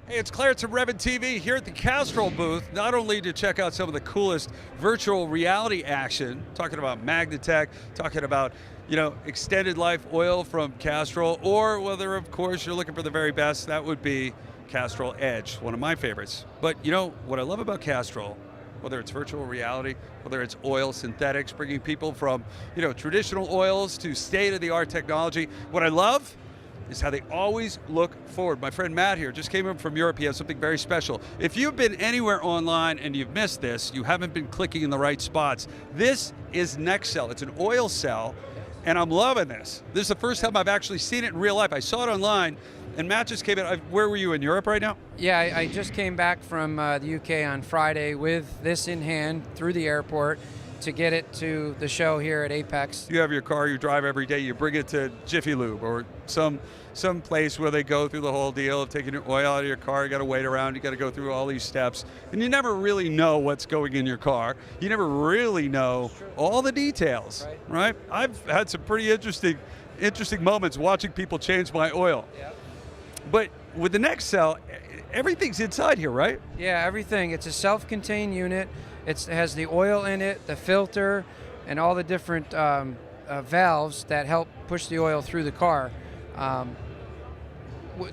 Hey, it's Clarence from Rev'n TV here at the Castrol booth, not only to check out some of the coolest virtual reality action, talking about Magnatech, talking about, extended life oil from Castrol, or whether, of course, you're looking for the very best, that would be Castrol Edge, one of my favorites. But what I love about Castrol, whether it's virtual reality, whether it's oil synthetics, bringing people from, traditional oils to state-of-the-art technology, what I love is how they always look forward. My friend Matt here just came in from Europe. He has something very special. If you've been anywhere online and you've missed this, you haven't been clicking in the right spots. This is NextCell. It's an oil cell, and I'm loving this. This is the first time I've actually seen it in real life. I saw it online, and Matt just came in. Where were you, in Europe right now? Yeah, I just came back from the UK on Friday with this in hand through the airport to get it to the show here at Apex. You have your car, you drive every day, you bring it to Jiffy Lube or some place where they go through the whole deal of taking your oil out of your car. You got to wait around, you got to go through all these steps, and you never really know what's going in your car. You never really know all the details, right? I've had some pretty interesting moments watching people change my oil. Yep. But with the NextCell, everything's inside here, right? Yeah, everything. It's a self-contained unit. It has the oil in it, the filter, and all the different valves that help push the oil through the car.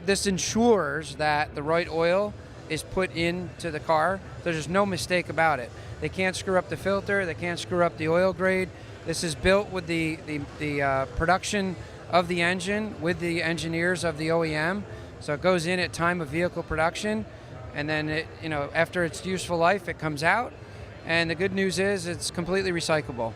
This ensures that the right oil is put into the car. There's no mistake about it. They can't screw up the filter. They can't screw up the oil grade. This is built with the production of the engine with the engineers of the OEM. So it goes in at time of vehicle production, and then after its useful life, it comes out. And the good news is it's completely recyclable.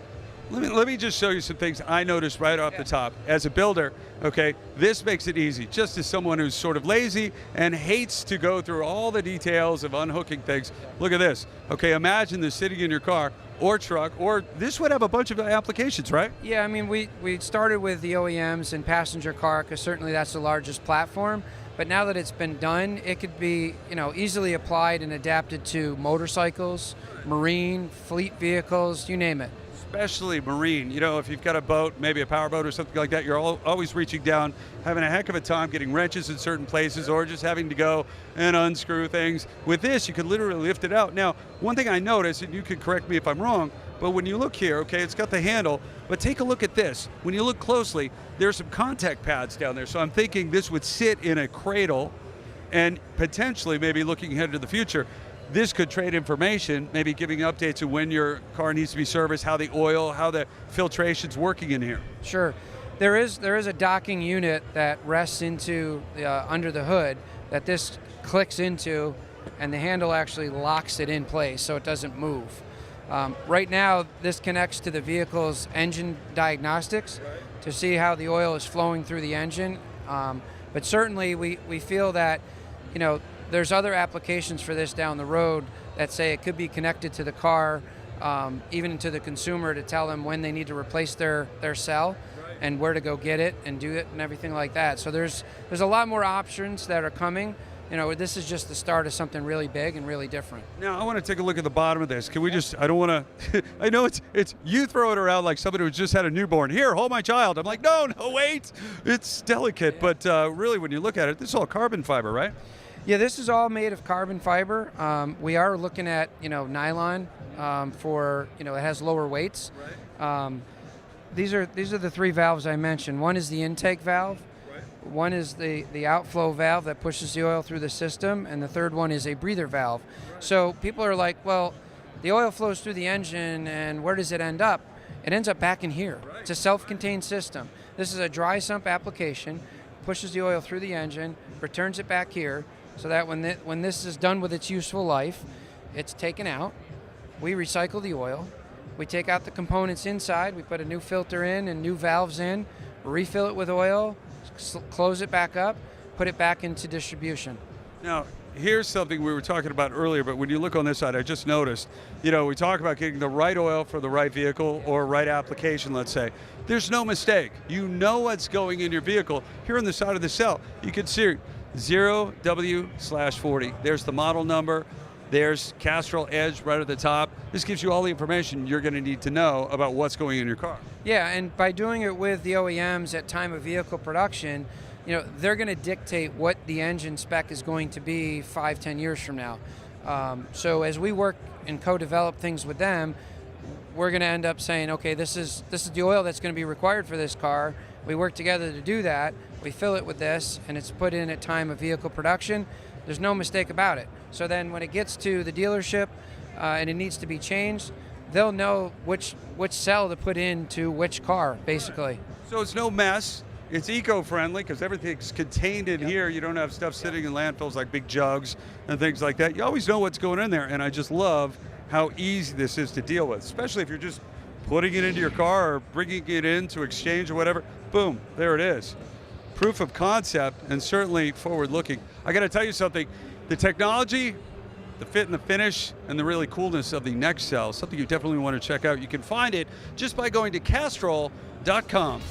Let me just show you some things I noticed right off the top. As a builder, okay, this makes it easy. Just as someone who's sort of lazy and hates to go through all the details of unhooking things, look at this. Okay, imagine this sitting in your car or truck, or this would have a bunch of applications, right? Yeah, I mean, we started with the OEMs and passenger car, because certainly that's the largest platform. But now that it's been done, it could be easily applied and adapted to motorcycles, marine, fleet vehicles, you name it. Especially marine. If you've got a boat, maybe a powerboat or something like that, you're always reaching down, having a heck of a time getting wrenches in certain places, or just having to go and unscrew things. With this, you could literally lift it out. Now, one thing I noticed, and you can correct me if I'm wrong, but when you look here, okay, it's got the handle, but take a look at this. When you look closely, there's some contact pads down there. So I'm thinking this would sit in a cradle, and potentially, maybe looking ahead to the future, this could trade information, maybe giving updates of when your car needs to be serviced, how the oil, how the filtration's working in here. Sure. There is a docking unit that rests into under the hood that this clicks into, and the handle actually locks it in place so it doesn't move. Right now, this connects to the vehicle's engine diagnostics to see how the oil is flowing through the engine. But certainly, we feel that, there's other applications for this down the road that say it could be connected to the car, even to the consumer, to tell them when they need to replace their cell and where to go get it and do it and everything like that. So there's a lot more options that are coming. This is just the start of something really big and really different. Now, I want to take a look at the bottom of this. Can we I don't want to, I know it's you throw it around like somebody who just had a newborn. Here, hold my child. I'm like, no, wait. It's delicate, but really when you look at it, this is all carbon fiber, right? Yeah, this is all made of carbon fiber. We are looking at, nylon for, it has lower weights. These are the three valves I mentioned. One is the intake valve. One is the outflow valve that pushes the oil through the system, and the third one is a breather valve. So people are like, well, the oil flows through the engine, and where does it end up? It ends up back in here. It's a self-contained system. This is a dry sump application, pushes the oil through the engine, returns it back here, so that when this is done with its useful life, it's taken out. We recycle the oil. We take out the components inside. We put a new filter in and new valves in, refill it with oil, close it back up, put it back into distribution. Now, here's something we were talking about earlier, but when you look on this side, I just noticed, we talk about getting the right oil for the right vehicle or right application, let's say. There's no mistake. You know what's going in your vehicle. Here on the side of the cell, you can see 0W/40. There's the model number. There's Castrol Edge right at the top. This gives you all the information you're going to need to know about what's going in your car. Yeah, and by doing it with the OEMs at time of vehicle production, they're going to dictate what the engine spec is going to be 5-10 years from now. So as we work and co-develop things with them, we're going to end up saying, okay, this is the oil that's going to be required for this car. We work together to do that. We fill it with this, and it's put in at time of vehicle production. There's no mistake about it. So then when it gets to the dealership and it needs to be changed, they'll know which cell to put into which car, basically. So it's no mess. It's eco-friendly because everything's contained in here. You don't have stuff sitting in landfills like big jugs and things like that. You always know what's going in there, and I just love how easy this is to deal with, especially if you're just putting it into your car or bringing it in to exchange or whatever. Boom, there it is. Proof of concept and certainly forward-looking. I got to tell you something. The technology, the fit and the finish, and the really coolness of the next cell, something you definitely want to check out. You can find it just by going to Castrol.com.